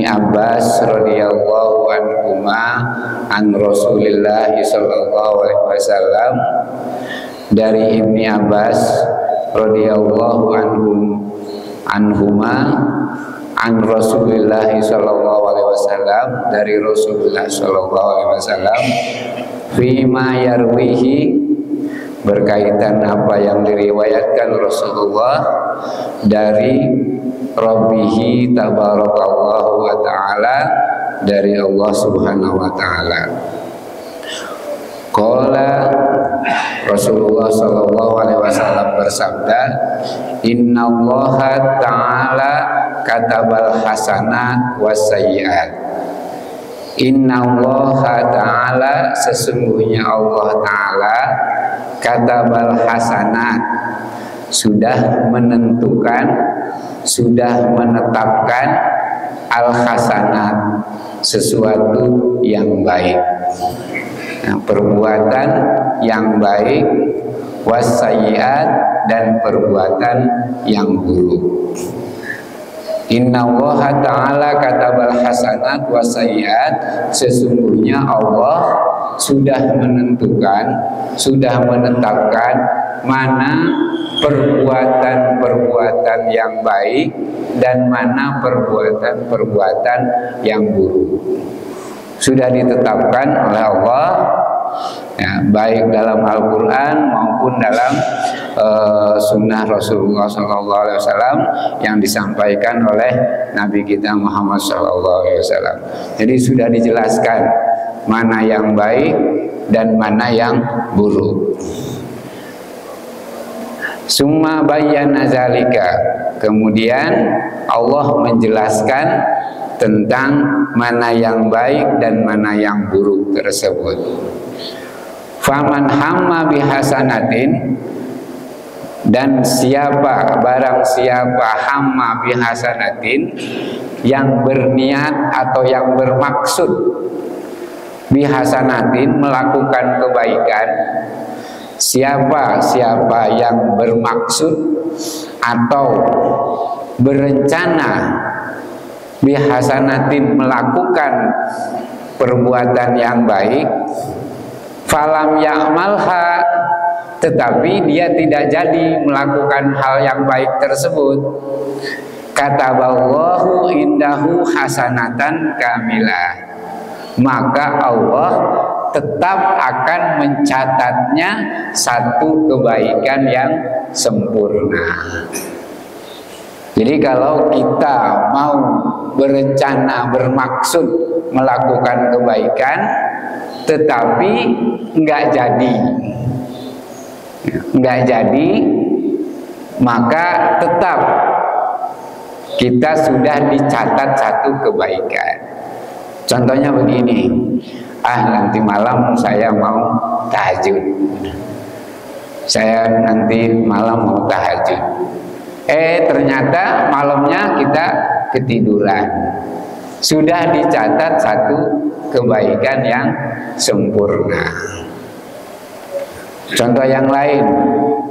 Ibni Abbas radhiyallahu anhuma an Rasulillah sallallahu alaihi wasallam, dari Ibni Abbas radhiyallahu anhuma an Rasulillah sallallahu alaihi wasallam, dari Rasulullah sallallahu alaihi wasallam, fima yarwihi, berkaitan apa yang diriwayatkan Rasulullah dari Rabbihi tabarakallahu wa ta'ala, dari Allah subhanahu wa ta'ala. Qala, Rasulullah sallallahu alaihi wasallam bersabda, innallaha ta'ala katabal hasanat wasayyi'at. Innallaha ta'ala, sesungguhnya Allah ta'ala, katabal hasanat, sudah menentukan, sudah menetapkan al-hasanat, sesuatu yang baik, nah, perbuatan yang baik, wasayyiat, dan perbuatan yang buruk. Innallaha ta'ala katabal hasanat wasayyiat, sesungguhnya Allah sudah menentukan, sudah menetapkan mana perbuatan-perbuatan yang baik dan mana perbuatan-perbuatan yang buruk. Sudah ditetapkan oleh Allah, ya, baik dalam Al-Quran maupun dalam sunnah Rasulullah SAW yang disampaikan oleh Nabi kita Muhammad SAW. Jadi sudah dijelaskan mana yang baik dan mana yang buruk. Summa bayyana zalika, kemudian Allah menjelaskan tentang mana yang baik dan mana yang buruk tersebut. Faman hamma bihasanatin, dan barang siapa hamma bihasanatin, yang berniat atau yang bermaksud bihasanatin, melakukan kebaikan. Siapa yang bermaksud atau berencana bihasanatin, melakukan perbuatan yang baik, falam ya'malha, tetapi dia tidak jadi melakukan hal yang baik tersebut, kataballahu indahu hasanatan kamilah, maka Allah tetap akan mencatatnya satu kebaikan yang sempurna. Jadi kalau kita mau berencana, bermaksud melakukan kebaikan tetapi nggak jadi, maka tetap kita sudah dicatat satu kebaikan. Contohnya begini, nanti malam saya mau tahajud, ternyata malamnya kita ketiduran, sudah dicatat satu kebaikan yang sempurna. Contoh yang lain,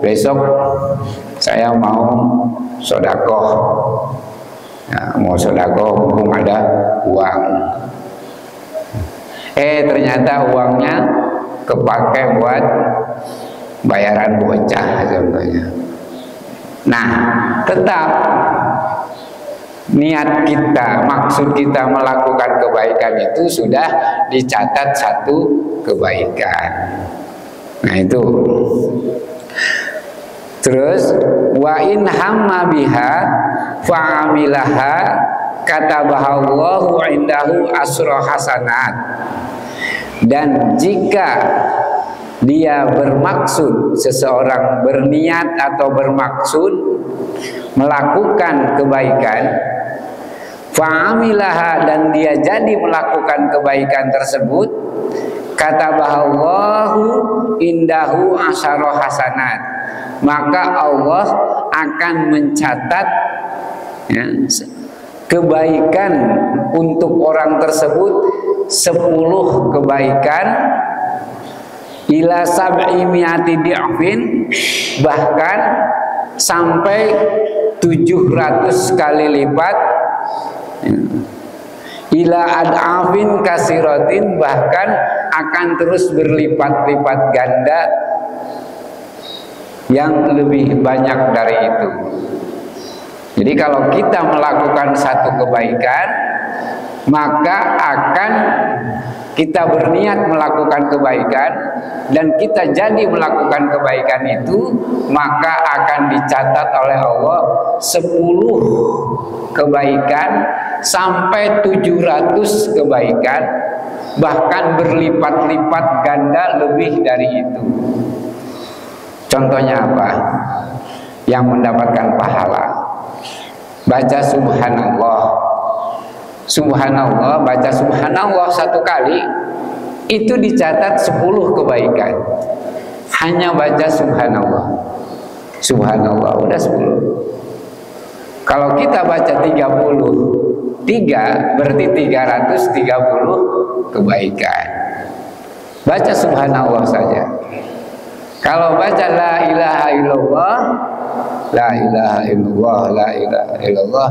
besok saya mau sodakoh, mumpung ada uang, ternyata uangnya kepake buat bayaran bocah contohnya. Nah, tetap niat kita, maksud kita melakukan kebaikan itu sudah dicatat satu kebaikan. Nah itu. Terus wa in hamma biha fa'amilaha katabahallahu indahu asra hasanat. Dan jika dia bermaksud, seseorang berniat atau bermaksud melakukan kebaikan, fa'amilaha, dan dia jadi melakukan kebaikan tersebut, katabahallahu indahu asyara hasanat, maka Allah akan mencatat, ya, kebaikan untuk orang tersebut 10 kebaikan, ila sab'i mi'ati di'fin, bahkan sampai 700 kali lipat, ila ad'afin kasiratin, bahkan akan terus berlipat-lipat ganda yang lebih banyak dari itu. Jadi kalau kita melakukan satu kebaikan, maka akan kita berniat melakukan kebaikan dan kita jadi melakukan kebaikan itu, maka akan dicatat oleh Allah 10 kebaikan sampai 700 kebaikan, bahkan berlipat-lipat ganda lebih dari itu. Contohnya apa? Yang mendapatkan pahala, baca subhanallah. Subhanallah, baca subhanallah 1 kali itu dicatat 10 kebaikan. Hanya baca subhanallah. Subhanallah udah 10. Kalau kita baca 33 berarti 330 kebaikan. Baca subhanallah saja. Kalau baca la ilaha illallah, la ilaha illallah, la ilaha illallah,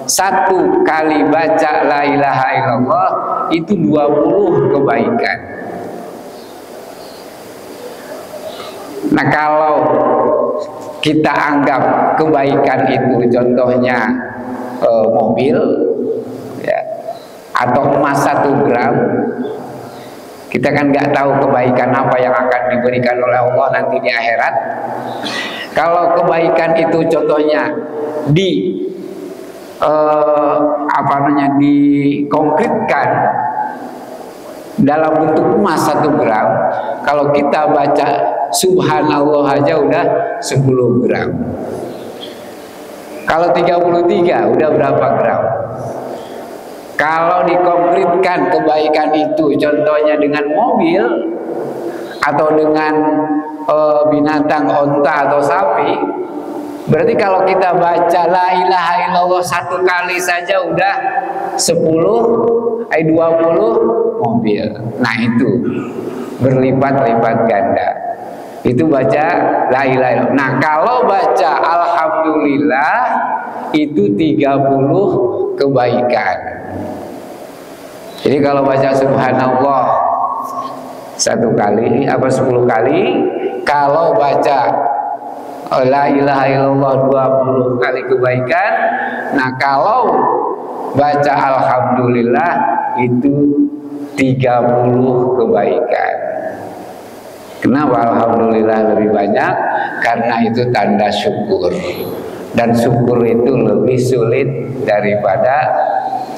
1 kali baca la ilaha illallah itu 20 kebaikan. Nah, kalau kita anggap kebaikan itu contohnya mobil ya, atau emas 1 gram, kita kan nggak tahu kebaikan apa yang akan diberikan oleh Allah nanti di akhirat. Kalau kebaikan itu contohnya dikonkretkan dalam bentuk emas 1 gram, kalau kita baca subhanallah aja udah 10 gram. Kalau 33 udah berapa gram? Kalau dikonkretkan kebaikan itu contohnya dengan mobil atau dengan binatang onta atau sapi, berarti kalau kita baca la ilaha illallah 1 kali saja udah 20 mobil. Nah, itu berlipat-lipat ganda. Itu baca la ilaha illallah. Nah, kalau baca alhamdulillah itu 30 kebaikan. Jadi kalau baca subhanallah 1 kali apa 10 kali, kalau baca la ilaha illallah 20 kali kebaikan. Nah, kalau baca alhamdulillah itu 30 kebaikan. Kenapa alhamdulillah lebih banyak? Karena itu tanda syukur. Dan syukur itu lebih sulit daripada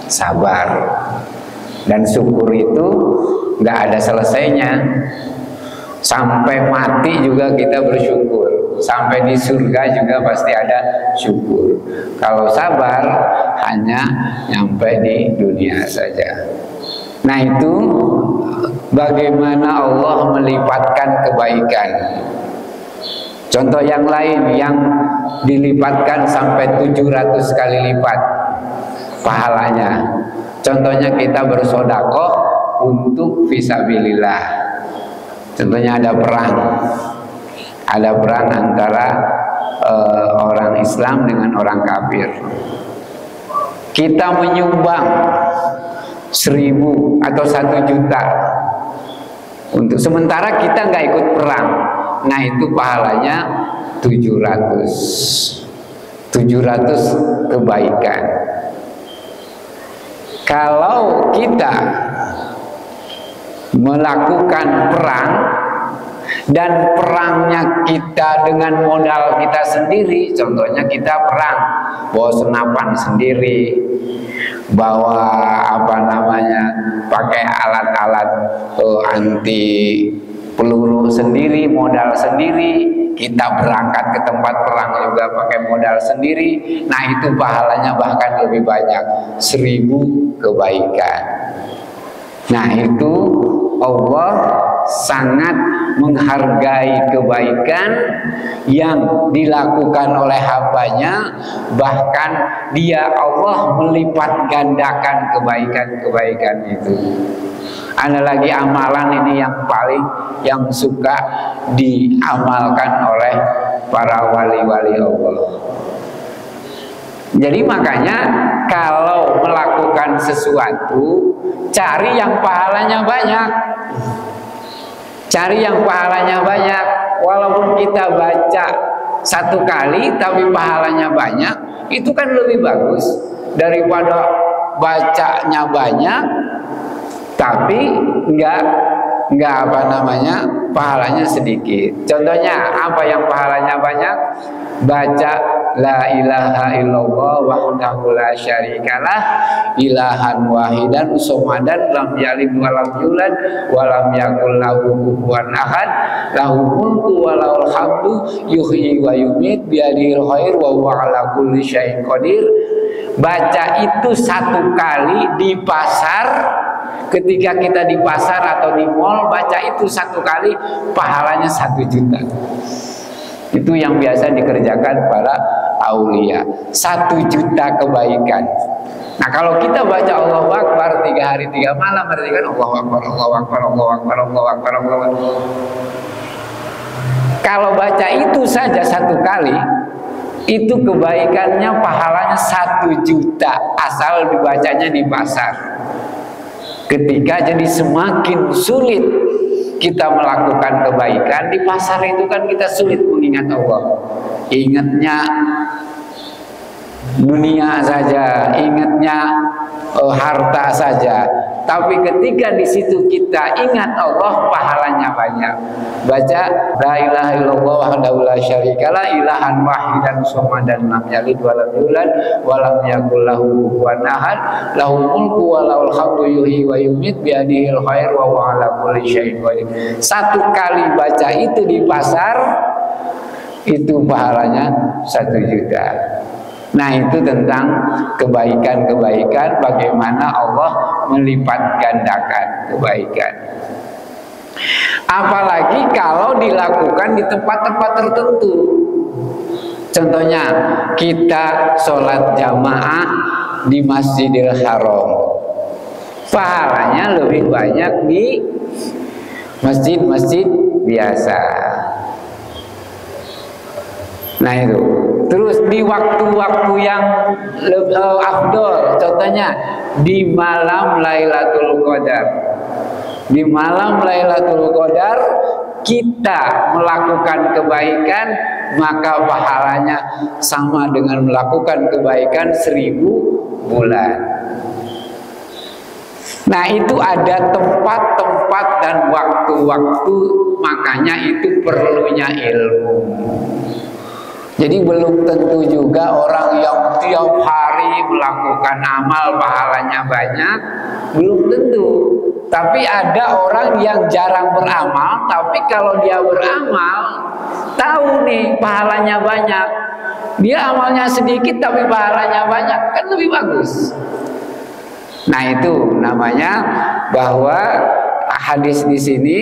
sabar. Dan syukur itu nggak ada selesainya. Sampai mati juga kita bersyukur. Sampai di surga juga pasti ada syukur. Kalau sabar hanya nyampe di dunia saja. Nah, itu bagaimana Allah melipatkan kebaikan. Contoh yang lain yang dilipatkan sampai 700 kali lipat pahalanya. Contohnya kita bersedekah untuk fisabilillah. Contohnya ada perang antara orang Islam dengan orang kafir. Kita menyumbang 1000 atau 1 juta untuk sementara kita nggak ikut perang. Nah, itu pahalanya 700 kebaikan. Kalau kita melakukan perang dan perangnya kita dengan modal kita sendiri, contohnya kita perang bawa senapan sendiri, bawa pakai alat-alat anti peluru sendiri, modal sendiri, kita berangkat ke tempat perang juga pakai modal sendiri. Nah, itu pahalanya bahkan lebih banyak, 1000 kebaikan. Nah, itu Allah sangat menghargai kebaikan yang dilakukan oleh hambanya. Bahkan dia Allah melipat gandakan kebaikan-kebaikan itu. Ada lagi amalan ini yang suka diamalkan oleh para wali-wali Allah. Jadi makanya kalau melakukan sesuatu, cari yang pahalanya banyak. Cari yang pahalanya banyak. Walaupun kita baca satu kali tapi pahalanya banyak, itu kan lebih bagus daripada bacanya banyak tapi enggak apa namanya, pahalanya sedikit. Contohnya apa yang pahalanya banyak? Baca la ilaha illallah wahdahu la syarikalah ilahan wahidan somadan lam yalid walam yulad walam yakul lahu kufuwan ahad lahu mulku walahul hamdu yuhyi wa yumit biyadihil khair wa huwa ala kulli syai'in qadir. Baca itu satu kali di pasar, ketika kita di pasar atau di mall, baca itu satu kali pahalanya 1 juta. Itu yang biasa dikerjakan para aulia, 1 juta kebaikan. Nah kalau kita baca Allahu Akbar 3 hari 3 malam, berarti kan Allahu Akbar, Allahu Akbar, Allahu Akbar, Allahu Akbar, Allahu Akbar. Kalau baca itu saja satu kali, itu kebaikannya pahalanya 1 juta, asal dibacanya di pasar. Ketika jadi semakin sulit kita melakukan kebaikan di pasar, itu kan kita sulit mengingat Allah. Ingatnya dunia saja, ingatnya harta saja. Tapi ketika di situ kita ingat Allah, pahalanya banyak. Baca la ilaha illallah wahdahu la syarikalah ilahan wahidan somadan lam yalid walam yulad walam yakul lahu kufuwan ahad lahu mulku walahul hamdu yuhyi wa yumit biyadihil khair wa huwa ala kulli syai'in qadir. 1 kali baca itu di pasar, itu pahalanya 1 juta. Nah itu tentang kebaikan-kebaikan, bagaimana Allah melipat gandakan kebaikan. Apalagi kalau dilakukan di tempat-tempat tertentu. Contohnya kita sholat jamaah di Masjidil Haram, pahalanya lebih banyak di masjid-masjid biasa. Nah itu. Terus di waktu-waktu yang afdol, contohnya di malam Lailatul Qadar. Di malam Lailatul Qadar kita melakukan kebaikan, maka pahalanya sama dengan melakukan kebaikan 1000 bulan. Nah itu ada tempat-tempat dan waktu-waktu, makanya itu perlunya ilmu. Jadi belum tentu juga orang yang tiap hari melakukan amal pahalanya banyak, belum tentu. Tapi ada orang yang jarang beramal, tapi kalau dia beramal, tahu nih pahalanya banyak. Dia amalnya sedikit tapi pahalanya banyak, kan lebih bagus. Nah itu namanya bahwa hadis di sini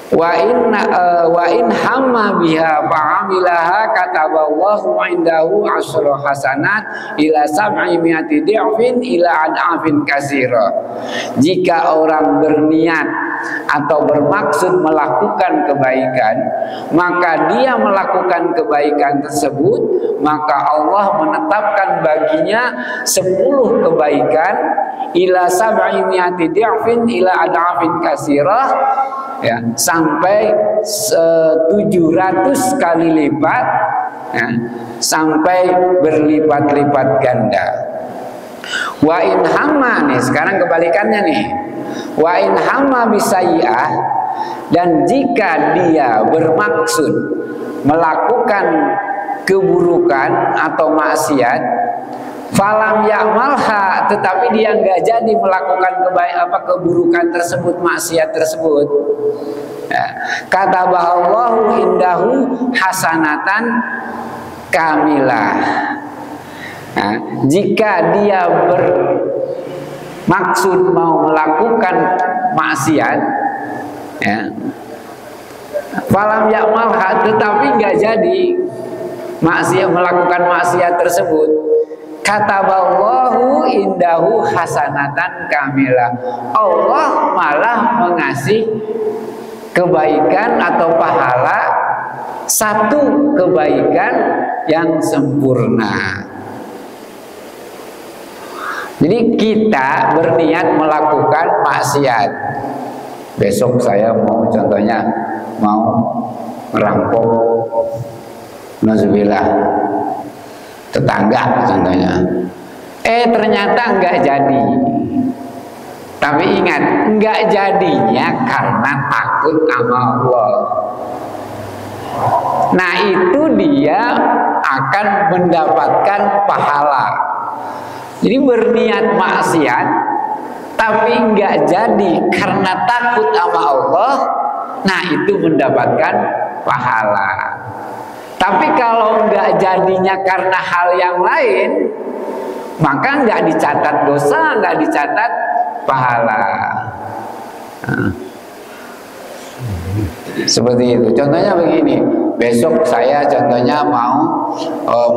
wa in hamma biha fa'amilaha kataballahu indahu asyra hasanat ila sab'i mi'ati di'fin ila ad'afin katsira. Jika orang berniat atau bermaksud melakukan kebaikan, maka dia melakukan kebaikan tersebut, maka Allah menetapkan baginya 10 kebaikan ila sab'i mi'ati di'fin ila ad'afin katsira, ya, sampai 700 kali lipat, ya, sampai berlipat-lipat ganda. Wa in hamma, nih sekarang kebalikannya nih. Wa in hamma bisayi'ah, dan jika dia bermaksud melakukan keburukan atau maksiat, falam ya'malha, tetapi dia nggak jadi melakukan keburukan tersebut, maksiat tersebut, ya, kata Allahu indahu hasanatan kamilah. Nah, jika dia bermaksud mau melakukan maksiat, ya, falam ya'malha, tetapi nggak jadi melakukan maksiat tersebut, kataballahu indahu hasanatan kamilah. Allah malah mengasih kebaikan atau pahala satu kebaikan yang sempurna. Jadi kita berniat melakukan maksiat. Besok saya mau, contohnya mau merampok, nauzubillah, tetangga contohnya. Ternyata enggak jadi. Tapi ingat, enggak jadinya karena takut sama Allah. Nah, itu dia akan mendapatkan pahala. Jadi berniat maksiat tapi enggak jadi karena takut sama Allah, nah itu mendapatkan pahala. Tapi kalau enggak jadinya karena hal yang lain, maka enggak dicatat dosa, enggak dicatat pahala. Seperti itu. Contohnya begini, besok saya contohnya mau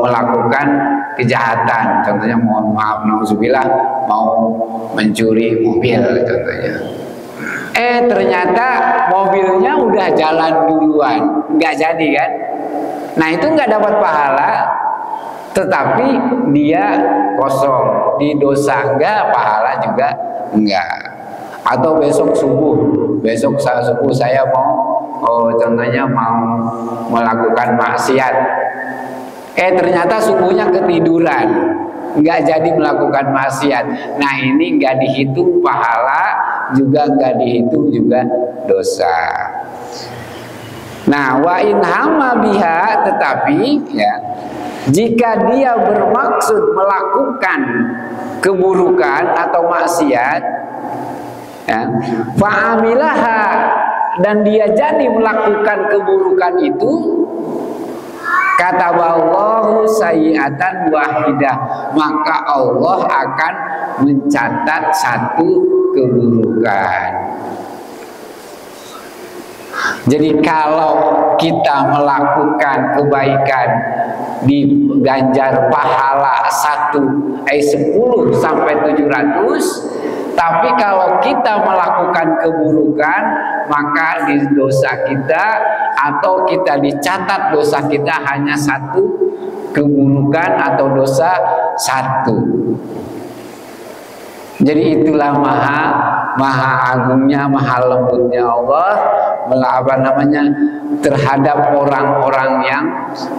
melakukan kejahatan, contohnya mohon maaf, nauzubillah, mau mencuri mobil contohnya. Ternyata mobilnya udah jalan duluan, nggak jadi kan? Nah itu nggak dapat pahala, tetapi dia kosong, di dosa enggak, pahala juga enggak. Atau besok subuh saya mau contohnya mau melakukan maksiat, ternyata subuhnya ketiduran, nggak jadi melakukan maksiat. Nah ini nggak dihitung pahala, juga nggak dihitung juga dosa. Nah wa in hama biha, tetapi ya jika dia bermaksud melakukan keburukan atau maksiat, ya, fa'amilaha, dan dia jadi melakukan keburukan itu, kataballahu sayyi'atan wahidah, maka Allah akan mencatat satu keburukan. Jadi kalau kita melakukan kebaikan diganjar pahala 10 sampai 700, tapi kalau kita melakukan keburukan maka di dosa kita atau kita dicatat dosa kita hanya satu keburukan atau dosa satu. Jadi itulah maha agungnya, maha lembutnya Allah terhadap orang-orang yang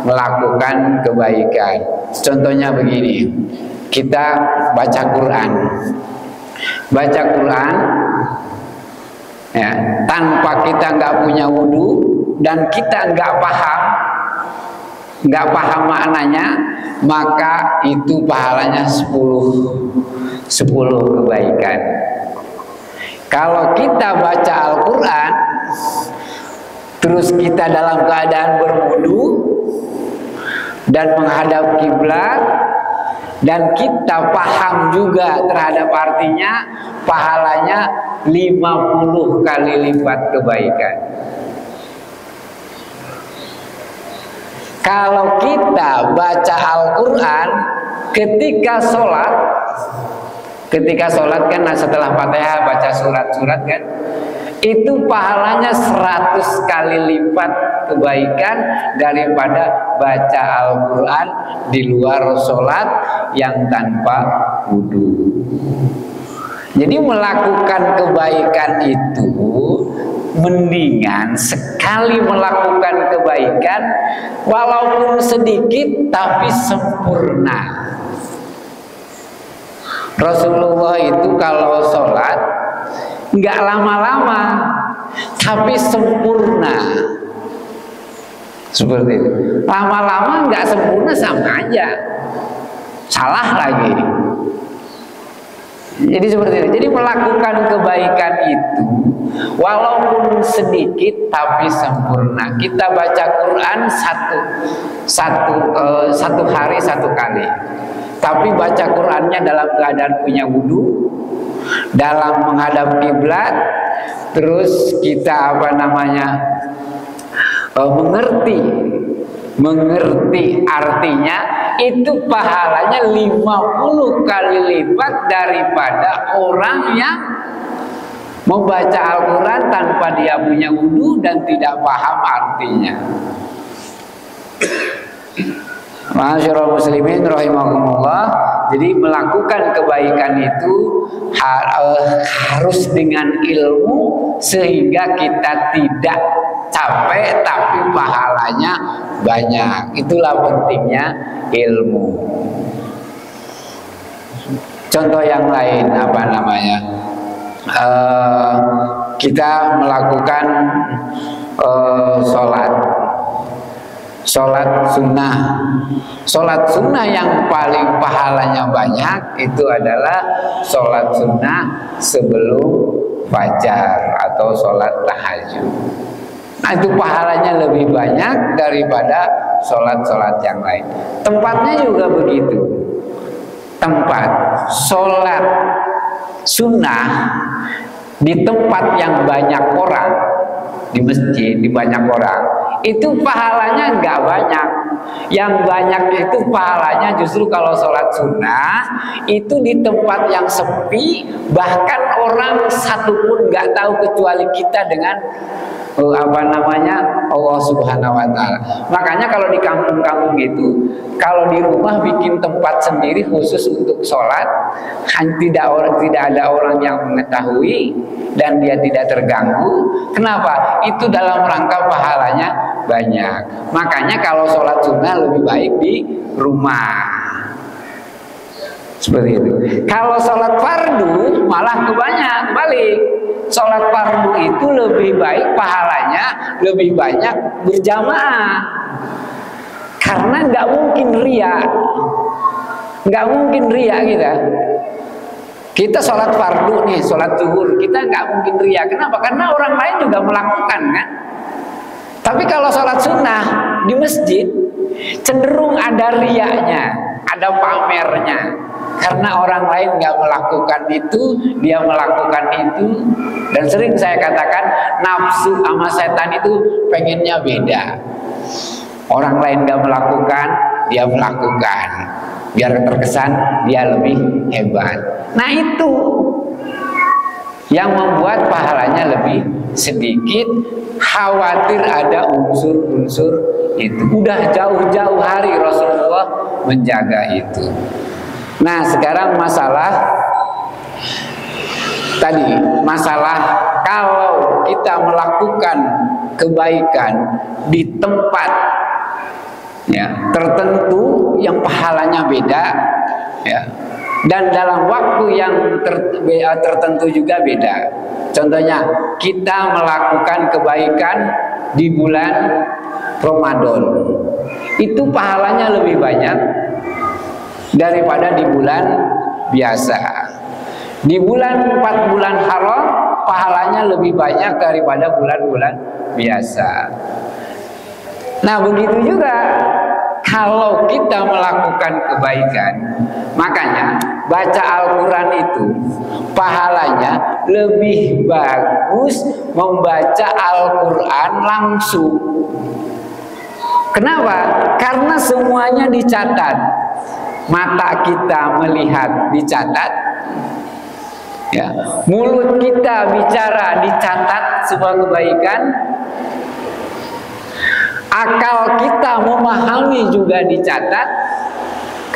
melakukan kebaikan. Contohnya begini, kita baca Quran ya, tanpa kita nggak punya wudu dan kita nggak paham maknanya, maka itu pahalanya 10 kebaikan. Kalau kita baca Al-Quran terus kita dalam keadaan berwudu dan menghadap kiblat dan kita paham juga terhadap artinya, pahalanya 50 kali lipat kebaikan. Kalau kita baca Al-Quran ketika sholat kan, setelah Fatihah baca surat-surat kan, itu pahalanya 100 kali lipat kebaikan daripada baca Al-Quran di luar sholat yang tanpa wudu. Jadi melakukan kebaikan itu mendingan sekali melakukan kebaikan walaupun sedikit tapi sempurna. Rasulullah itu kalau sholat nggak lama-lama tapi sempurna. Seperti itu. Lama-lama nggak sempurna sama aja, salah lagi. Jadi seperti itu. Jadi melakukan kebaikan itu walaupun sedikit tapi sempurna. Kita baca Quran satu hari 1 kali, tapi baca Qurannya dalam keadaan punya wudu, dalam menghadap kiblat, terus kita mengerti artinya, itu pahalanya 50 kali lipat daripada orang yang membaca Al-Quran tanpa dia punya wudu dan tidak paham artinya. Ma'asyiral muslimin rahimakumullah. Jadi melakukan kebaikan itu harus dengan ilmu sehingga kita tidak capek tapi pahalanya banyak. Itulah pentingnya ilmu. Contoh yang lain apa namanya? Kita melakukan sholat sunnah. Sholat sunnah yang paling pahalanya banyak itu adalah sholat sunnah sebelum fajar atau sholat tahajud. Nah itu pahalanya lebih banyak daripada sholat-sholat yang lain. Tempatnya juga begitu. Tempat sholat sunnah di tempat yang banyak orang, di masjid, di banyak orang, itu pahalanya nggak banyak. Yang banyak itu pahalanya justru kalau sholat sunnah itu di tempat yang sepi, bahkan orang satu pun nggak tahu kecuali kita dengan Allah Subhanahu wa Ta'ala. Makanya kalau di kampung-kampung gitu, kalau di rumah bikin tempat sendiri khusus untuk sholat, tidak ada orang yang mengetahui dan dia tidak terganggu. Kenapa? Itu dalam rangka pahalanya banyak. Makanya kalau sholat sunnah lebih baik di rumah. Seperti itu. Kalau sholat fardu malah balik. Sholat fardu itu lebih baik pahalanya lebih banyak berjamaah. Karena nggak mungkin ria kita sholat fardu nih, sholat zuhur, kita nggak mungkin ria. Kenapa? Karena orang lain juga melakukan kan. Tapi kalau sholat sunnah di masjid cenderung ada riaknya, ada pamernya. Karena orang lain nggak melakukan itu, dia melakukan itu. Dan sering saya katakan nafsu sama setan itu pengennya beda. Orang lain nggak melakukan, dia melakukan. Biar terkesan dia lebih hebat. Nah itu yang membuat pahalanya lebih sedikit. Khawatir ada unsur-unsur itu. Udah jauh-jauh hari Rasulullah menjaga itu. Nah sekarang masalah kalau kita melakukan kebaikan di tempat ya tertentu yang pahalanya beda ya, dan dalam waktu yang tertentu juga beda. Contohnya kita melakukan kebaikan di bulan Ramadan, itu pahalanya lebih banyak daripada di bulan biasa. Di bulan 4 bulan haram pahalanya lebih banyak daripada bulan-bulan biasa. Nah begitu juga kalau kita melakukan kebaikan, makanya baca Al-Quran itu pahalanya lebih bagus membaca Al-Quran langsung. Kenapa? Karena semuanya dicatat. Mata kita melihat dicatat, ya. Mulut kita bicara dicatat semua kebaikan. Akal kita memahami juga dicatat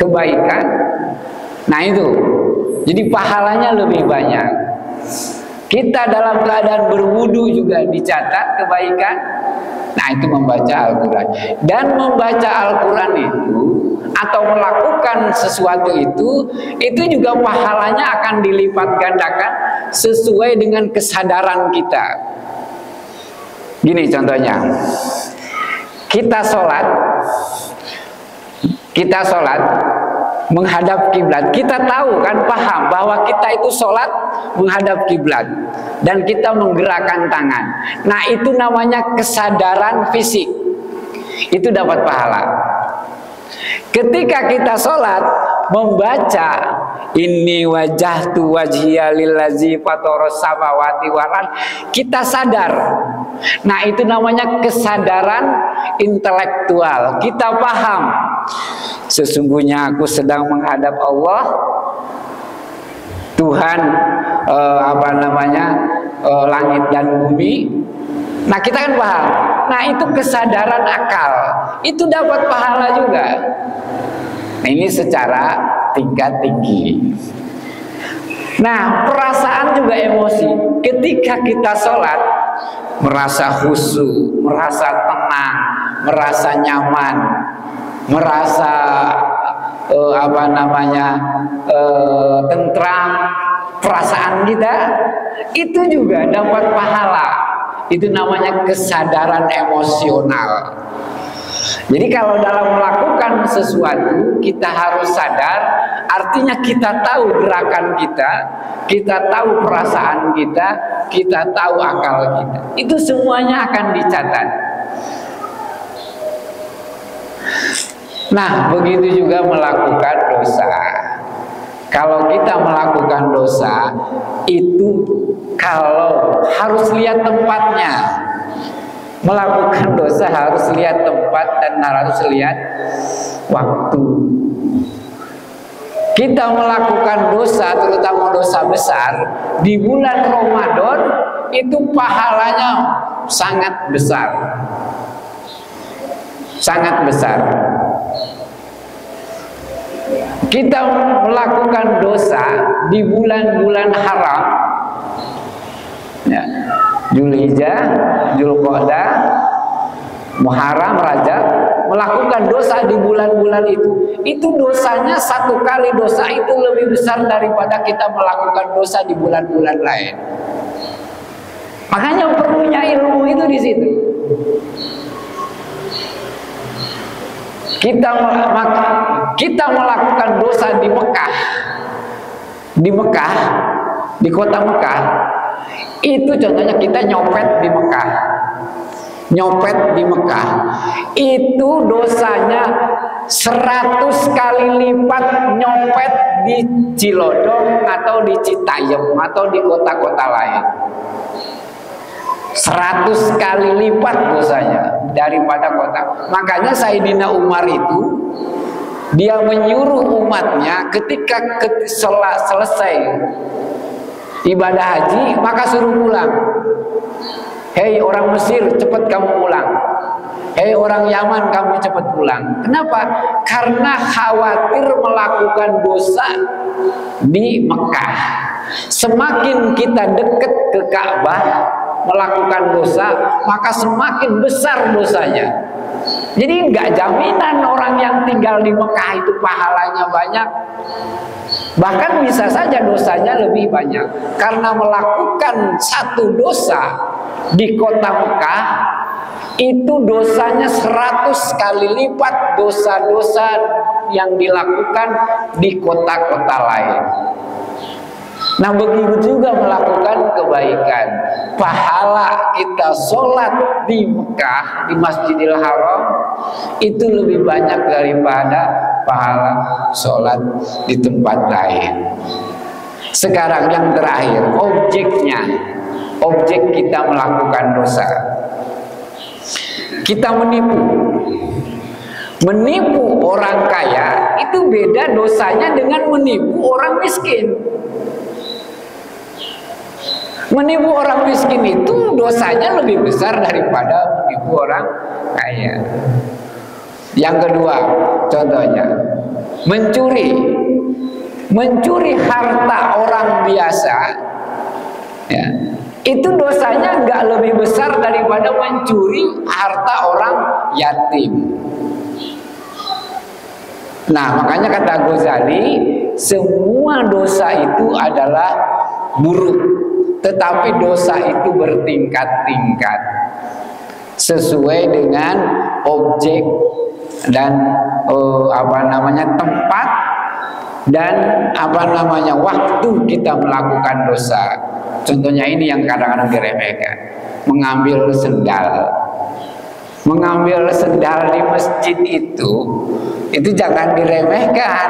kebaikan. Nah itu, jadi pahalanya lebih banyak. Kita dalam keadaan berwudu juga dicatat kebaikan. Nah itu membaca Al-Quran. Dan membaca Al-Quran itu atau melakukan sesuatu itu juga pahalanya akan dilipat gandakan sesuai dengan kesadaran kita. Gini contohnya, kita sholat menghadap kiblat. Kita tahu kan, paham bahwa kita itu sholat menghadap kiblat dan kita menggerakkan tangan. Nah itu namanya kesadaran fisik, itu dapat pahala. Ketika kita sholat membaca inni wajjahtu wajhiya lillazi fataras samawati wal ardh, kita sadar. Nah itu namanya kesadaran intelektual. Kita paham sesungguhnya aku sedang menghadap Allah, Tuhan langit dan bumi. Nah kita kan paham. Nah itu kesadaran akal, itu dapat pahala juga. Nah, ini secara tingkat tinggi. Nah perasaan juga emosi. Ketika kita sholat, merasa khusyuk, merasa tenang, merasa nyaman, merasa tentram, perasaan kita itu juga dapat pahala. Itu namanya kesadaran emosional. Jadi kalau dalam melakukan sesuatu kita harus sadar, artinya kita tahu gerakan kita tahu perasaan kita tahu akal kita. Itu semuanya akan dicatat. Nah, begitu juga melakukan dosa. Kalau kita melakukan dosa, itu kalau harus lihat tempatnya. Melakukan dosa harus lihat tempat dan harus lihat waktu. Kita melakukan dosa, terutama dosa besar, di bulan Ramadan itu pahalanya sangat besar. Sangat besar. Kita melakukan dosa di bulan-bulan haram, ya, Dzulhijjah, Dzulqa'dah, Muharram, Rajab, melakukan dosa di bulan-bulan itu dosanya satu kali dosa itu lebih besar daripada kita melakukan dosa di bulan-bulan lain. Makanya perlunya ilmu itu di situ. Kita melakukan dosa di Mekah, di kota Mekah, itu contohnya kita nyopet di Mekah, itu dosanya 100 kali lipat nyopet di Cilodong atau di Citayam atau di kota-kota lain. 100 kali lipat dosanya daripada kota. Makanya Sayyidina Umar itu dia menyuruh umatnya ketika selesai ibadah haji maka suruh pulang. Hei orang Mesir, cepat kamu pulang. Hei orang Yaman, kamu cepat pulang. Kenapa? Karena khawatir melakukan dosa di Mekah. Semakin kita dekat ke Ka'bah melakukan dosa, maka semakin besar dosanya. Jadi nggak jaminan orang yang tinggal di Mekah itu pahalanya banyak. Bahkan bisa saja dosanya lebih banyak. Karena melakukan satu dosa di kota Mekah, itu dosanya 100 kali lipat dosa-dosa yang dilakukan di kota-kota lain. Nah begitu juga melakukan kebaikan. Pahala kita sholat di Mekah, di Masjidil Haram, itu lebih banyak daripada pahala sholat di tempat lain. Sekarang yang terakhir, objek kita melakukan dosa. Kita menipu orang kaya, itu beda dosanya dengan menipu orang miskin. Menipu orang miskin itu dosanya lebih besar daripada menipu orang kaya. Yang kedua, contohnya mencuri harta orang biasa, ya, itu dosanya nggak lebih besar daripada mencuri harta orang yatim. Nah makanya kata Ghazali, semua dosa itu adalah buruk, tetapi dosa itu bertingkat-tingkat sesuai dengan objek dan tempat dan waktu kita melakukan dosa. Contohnya ini yang kadang-kadang diremehkan, mengambil sendal di masjid itu jangan diremehkan.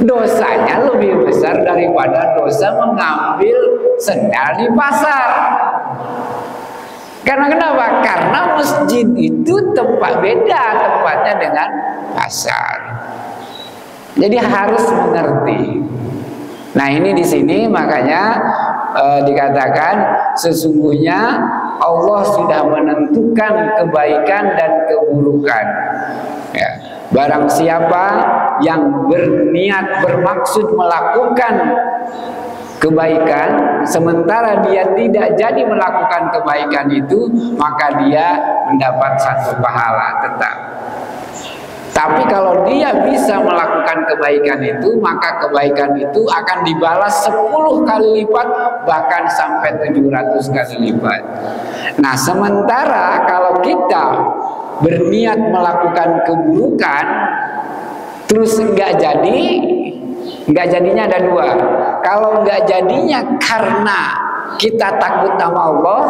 Dosanya lebih besar daripada dosa mengambil sendal di pasar. Karena kenapa? Karena masjid itu beda tempatnya dengan pasar. Jadi harus mengerti. Nah ini di sini makanya dikatakan sesungguhnya Allah sudah menentukan kebaikan dan keburukan. Ya. Barang siapa yang berniat bermaksud melakukan kebaikan sementara dia tidak jadi melakukan kebaikan itu, maka dia mendapat satu pahala tetap. Tapi kalau dia bisa melakukan kebaikan itu, maka kebaikan itu akan dibalas 10 kali lipat, bahkan sampai 700 kali lipat. Nah, sementara kalau kita berniat melakukan keburukan terus nggak jadinya ada dua. Kalau nggak jadinya karena kita takut sama Allah,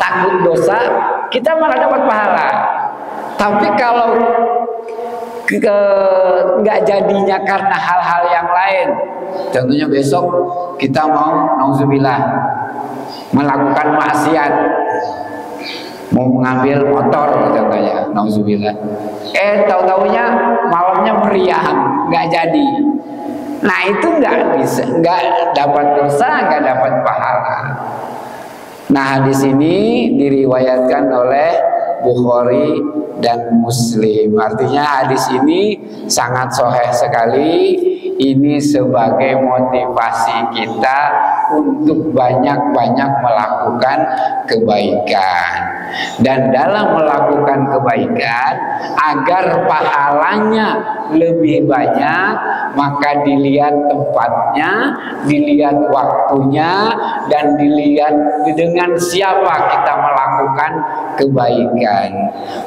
takut dosa, kita malah dapat pahala. Tapi kalau nggak jadinya karena hal-hal yang lain, contohnya besok kita mau nauzubillah melakukan maksiat, mau mengambil motor contohnya, nauzubillah, tahu-taunya malamnya meriang, nggak jadi. Nah itu nggak bisa, nggak dapat dosa, nggak dapat pahala. Nah hadis ini diriwayatkan oleh Bukhari dan Muslim. Artinya hadis ini sangat sahih sekali. Ini sebagai motivasi kita untuk banyak-banyak melakukan kebaikan. Dan dalam melakukan kebaikan, agar pahalanya lebih banyak, maka dilihat tempatnya, dilihat waktunya, dan dilihat dengan siapa kita melakukan kebaikan.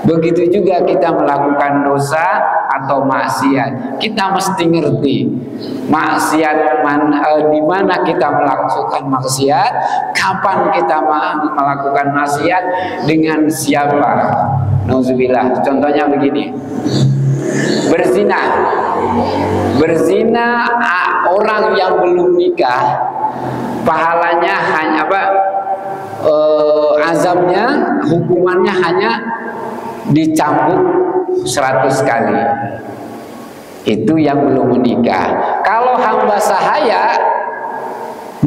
Begitu juga kita melakukan dosa atau maksiat, kita mesti ngerti maksiat di mana kita melakukan maksiat, kapan kita melakukan maksiat, dengan siapa. Nauzubillah. Contohnya begini, berzina orang yang belum nikah, pahalanya hanya azabnya, hukumannya hanya dicambuk 100 kali. Itu yang belum menikah. Kalau hamba sahaya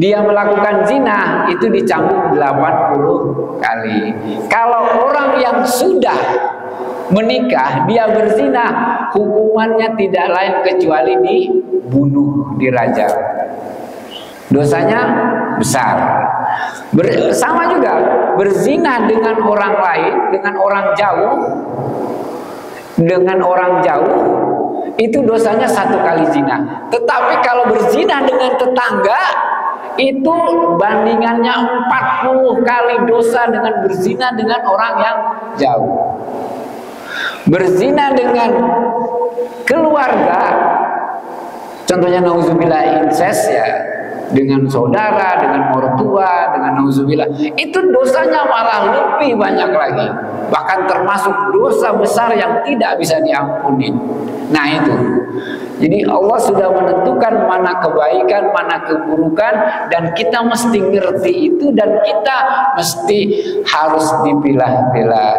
dia melakukan zina, itu dicambuk 80 kali. Kalau orang yang sudah menikah dia berzina, hukumannya tidak lain kecuali dibunuh, dirajam. Dosanya besar. Sama juga berzina dengan orang lain, dengan orang jauh, itu dosanya 1 kali zina. Tetapi kalau berzina dengan tetangga, itu bandingannya 40 kali dosa dengan berzina dengan orang yang jauh. Berzina dengan keluarga, contohnya nauzubillah incest ya, dengan saudara, dengan mertua, dengan nauzubillah, itu dosanya malah lebih banyak lagi, bahkan termasuk dosa besar yang tidak bisa diampuni. Nah itu, jadi Allah sudah menentukan mana kebaikan, mana keburukan, dan kita mesti ngerti itu, dan kita mesti harus dipilah-pilah.